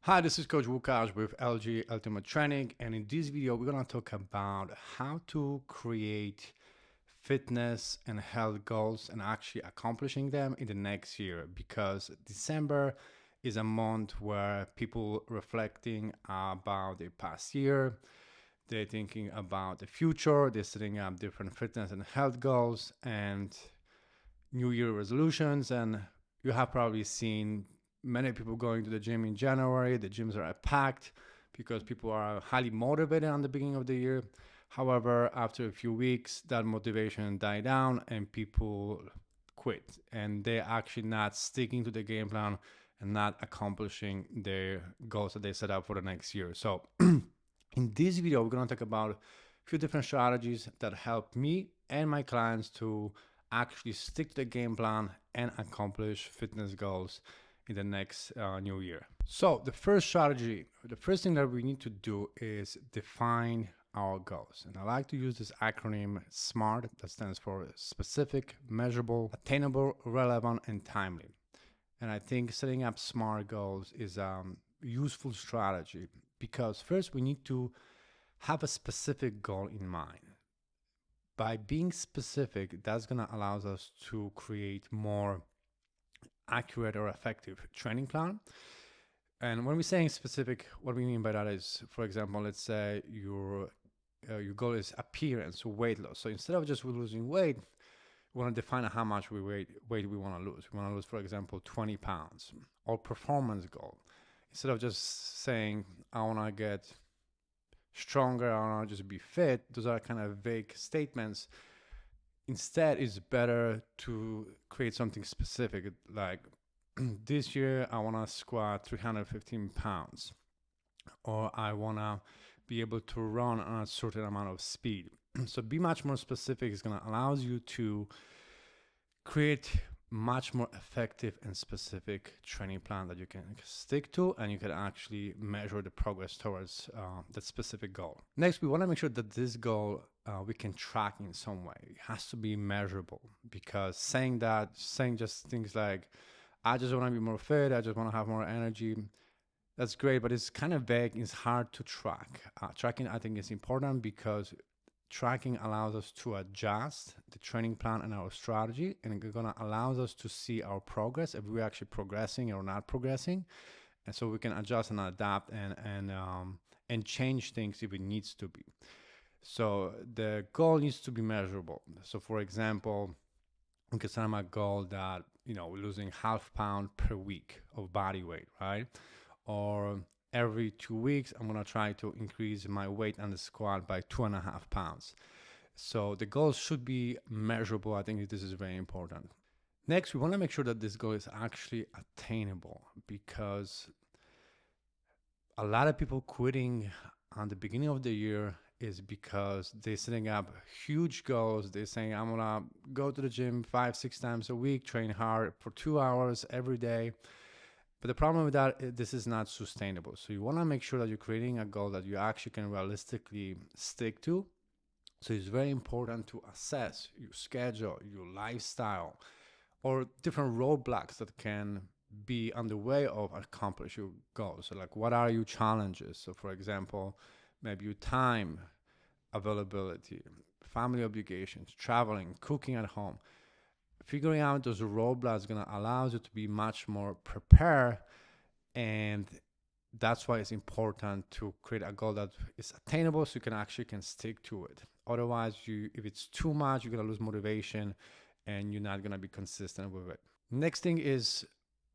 Hi, this is Coach Wukash with LG Ultimate Training, and in this video, we're gonna talk about how to create fitness and health goals and actually accomplishing them in the next year. Because December is a month where people reflecting about the past year, they're thinking about the future, they're setting up different fitness and health goals and New Year resolutions, and you have probably seen many people going to the gym in January. The gyms are packed because people are highly motivated on the beginning of the year. However, after a few weeks, that motivation died down and people quit, and they're actually not sticking to the game plan and not accomplishing their goals that they set up for the next year. So, in this video, we're going to talk about a few different strategies that help me and my clients to actually stick to the game plan and accomplish fitness goals in the next new year. So the first strategy, the first thing that we need to do is define our goals. And I like to use this acronym SMART, that stands for specific, measurable, attainable, relevant, and timely. And I think setting up SMART goals is a useful strategy because first we need to have a specific goal in mind. By being specific, that's going to allow us to create more accurate or effective training plan. And when we're saying specific, what we mean by that is, for example, let's say your goal is appearance or weight loss. So instead of just losing weight, we want to define how much weight we want to lose. We want to lose, for example, 20 pounds. Or performance goal. Instead of just saying, I want to get stronger, I want to just be fit, those are kind of vague statements. Instead, it's better to create something specific, like this year I want to squat 315 pounds, or I want to be able to run on a certain amount of speed. So be much more specific is going to allow you to create much more effective and specific training plan that you can stick to, and you can actually measure the progress towards that specific goal. Next, we want to make sure that this goal we can track in some way. It has to be measurable, because saying just things like, I just want to be more fit, I just want to have more energy, that's great, but it's kind of vague. It's hard to track. Tracking, I think, is important because tracking allows us to adjust the training plan and our strategy, and it's gonna allow us to see our progress, if we're actually progressing or not progressing, and so we can adjust and adapt and change things if it needs to be. So the goal needs to be measurable. So for example, we can set a goal that we're losing half pound per week of body weight, right? Or every 2 weeks, I'm gonna try to increase my weight on the squat by 2.5 pounds. So the goal should be measurable. I think this is very important. Next, we wanna make sure that this goal is actually attainable, because a lot of people quitting on the beginning of the year is because they're setting up huge goals. They're saying, I'm gonna go to the gym 5-6 times a week, train hard for 2 hours every day. But the problem with that, this is not sustainable. So you want to make sure that you're creating a goal that you actually can realistically stick to. So it's very important to assess your schedule, your lifestyle, or different roadblocks that can be on the way of accomplish your goals. So like, what are your challenges? So for example, maybe your time availability, family obligations, traveling, cooking at home. Figuring out those roadblocks is going to allow you to be much more prepared, and that's why it's important to create a goal that is attainable so you can stick to it. Otherwise, if it's too much, you're going to lose motivation and you're not going to be consistent with it. Next thing is,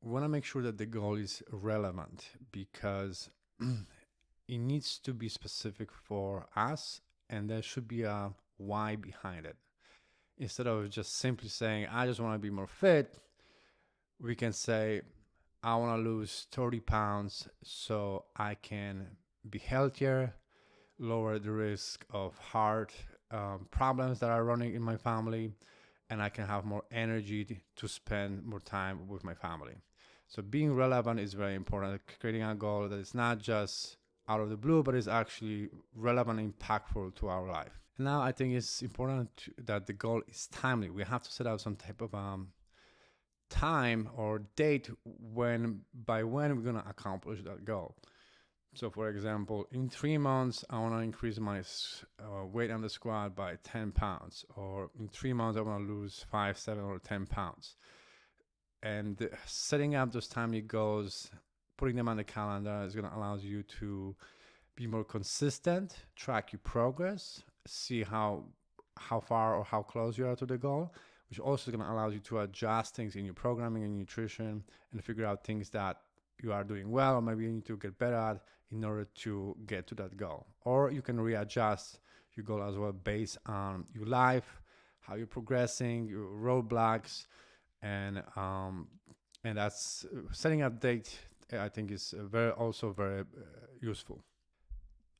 we want to make sure that the goal is relevant, because it needs to be specific for us, and there should be a why behind it. Instead of just simply saying, I just want to be more fit, we can say, I want to lose 30 pounds so I can be healthier, lower the risk of heart problems that are running in my family, and I can have more energy to spend more time with my family. So being relevant is very important. Creating a goal that is not just out of the blue, but is actually relevant and impactful to our life. And now I think it's important that the goal is timely. We have to set out some type of time or date when by when we're gonna accomplish that goal. So, for example, in 3 months, I want to increase my weight on the squat by 10 pounds, or in 3 months, I want to lose 5, 7, or 10 pounds. And setting up those timely goals, putting them on the calendar is going to allow you to be more consistent, track your progress, see how far or how close you are to the goal, which also is going to allow you to adjust things in your programming and nutrition and figure out things that you are doing well or maybe you need to get better at in order to get to that goal. Or you can readjust your goal as well based on your life, how you're progressing, your roadblocks, and that's setting up date. I think is very useful.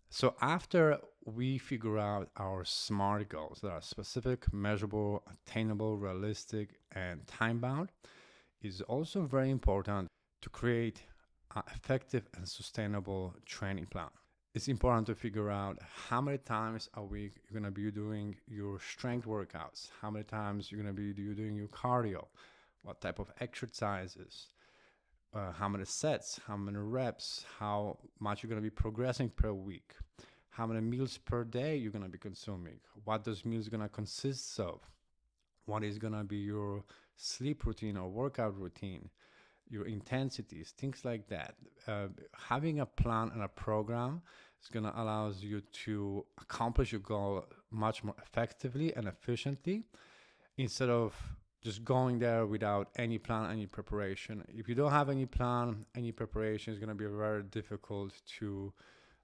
So after we figure out our SMART goals that are specific, measurable, attainable, realistic, and time bound, it's also very important to create an effective and sustainable training plan. It's important to figure out how many times a week you're going to be doing your strength workouts, how many times you're going to be doing your cardio, what type of exercises, how many sets, how many reps, how much you're going to be progressing per week, how many meals per day you're going to be consuming, what those meals are going to consist of, what is going to be your sleep routine or workout routine, your intensities, things like that. Having a plan and a program is going to allow you to accomplish your goal much more effectively and efficiently instead of just going there without any plan, any preparation. If you don't have any plan, any preparation, it's going to be very difficult to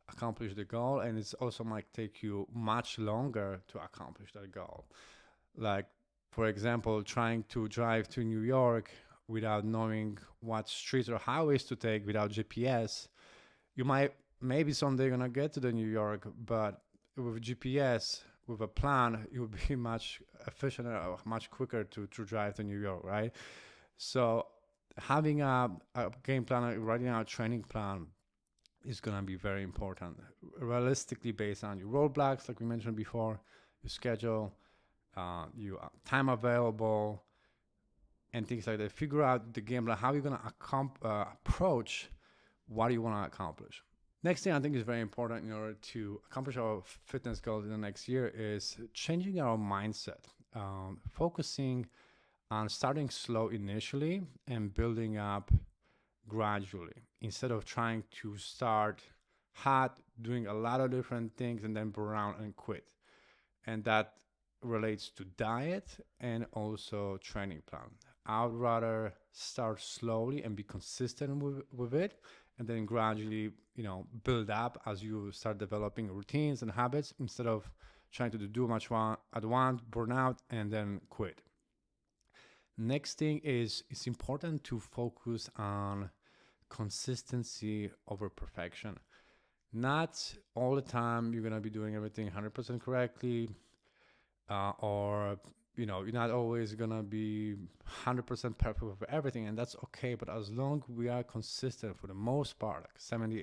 accomplish the goal, and it's also might take you much longer to accomplish that goal. Like, for example, trying to drive to New York without knowing what streets or highways to take without GPS, you might maybe someday gonna get to the New York, but with GPS, with a plan, it would be much efficient or much quicker to drive to New York, right? So having a game plan, writing out a training plan is gonna be very important. Realistically based on your roadblocks, like we mentioned before, your schedule, your time available, and things like that. Figure out the game plan, how you're gonna approach what you want to accomplish. Next thing I think is very important in order to accomplish our fitness goals in the next year is changing our mindset, focusing on starting slow initially and building up gradually instead of trying to start hot, doing a lot of different things and then burn out and quit. And that relates to diet and also training plan. I would rather start slowly and be consistent with it, and then gradually, build up as you start developing routines and habits instead of trying to do much at once, burn out, and then quit. Next thing is it's important to focus on consistency over perfection. Not all the time you're gonna be doing everything 100% correctly, or you're not always gonna be 100% perfect with everything, and that's okay. But as long we are consistent for the most part, like 70,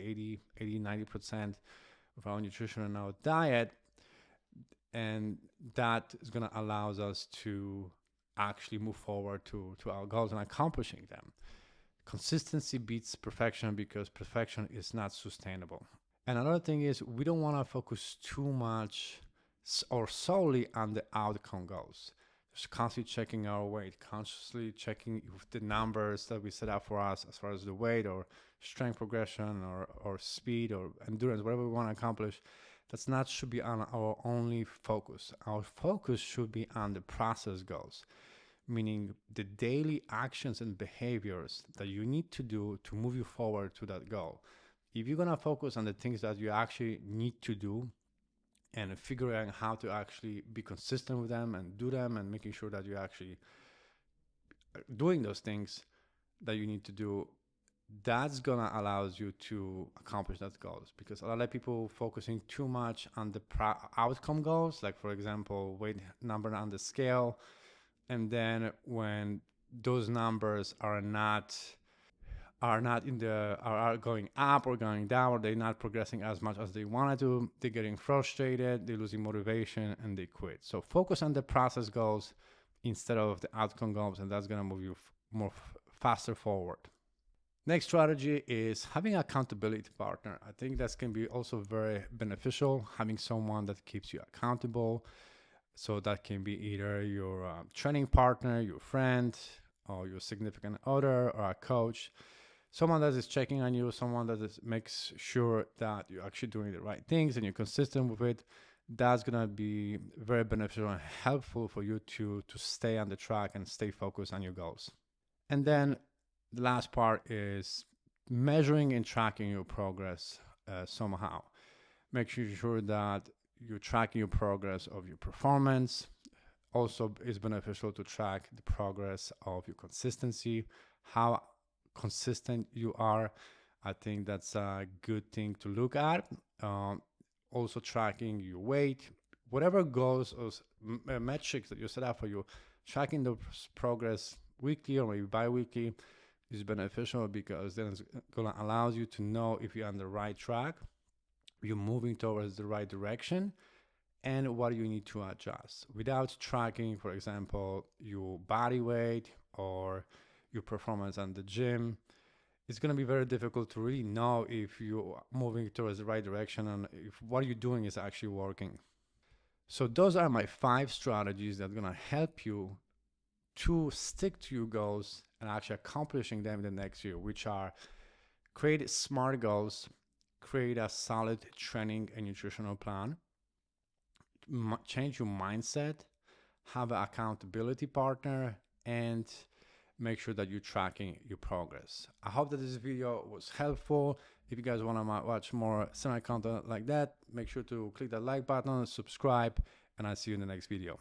80, 90% of our nutrition and our diet, and that is gonna allow us to actually move forward to our goals and accomplishing them. Consistency beats perfection because perfection is not sustainable. And another thing is we don't want to focus too much or solely on the outcome goals. Just constantly checking our weight, consciously checking if the numbers that we set up for us as far as the weight or strength progression or speed or endurance, whatever we want to accomplish, that's not should be on our only focus. Our focus should be on the process goals, meaning the daily actions and behaviors that you need to do to move you forward to that goal. If you're going to focus on the things that you actually need to do and figuring out how to actually be consistent with them and do them and making sure that you're actually doing those things that you need to do, that's gonna allow you to accomplish that goals. Because a lot of people focusing too much on the outcome goals, like for example, weight number on the scale, and then when those numbers are going up or going down, or they're not progressing as much as they wanted to, they're getting frustrated, they're losing motivation, and they quit. So focus on the process goals instead of the outcome goals, and that's going to move you faster forward. Next strategy is having an accountability partner. I think that's can be also very beneficial, having someone that keeps you accountable. So that can be either your training partner, your friend, or your significant other, or a coach. Someone that is checking on you, someone that makes sure that you're actually doing the right things and you're consistent with it. That's gonna be very beneficial and helpful for you to stay on the track and stay focused on your goals. And then the last part is measuring and tracking your progress somehow. Make sure that you're tracking your progress of your performance. Also, it's beneficial to track the progress of your consistency, how consistent you are. I think that's a good thing to look at. Also, tracking your weight, whatever goals or metrics that you set up for you, tracking the progress weekly or maybe bi-weekly is beneficial because then it's going to allow you to know if you're on the right track, you're moving towards the right direction, and what you need to adjust without tracking, for example, your body weight or your performance on the gym. It's going to be very difficult to really know if you're moving towards the right direction and if what you're doing is actually working. So those are my 5 strategies that are going to help you to stick to your goals and actually accomplishing them in the next year, which are create smart goals, create a solid training and nutritional plan, change your mindset, have an accountability partner, and make sure that you're tracking your progress. I hope that this video was helpful. If you guys want to watch more similar content like that, make sure to click that like button, subscribe, and I'll see you in the next video.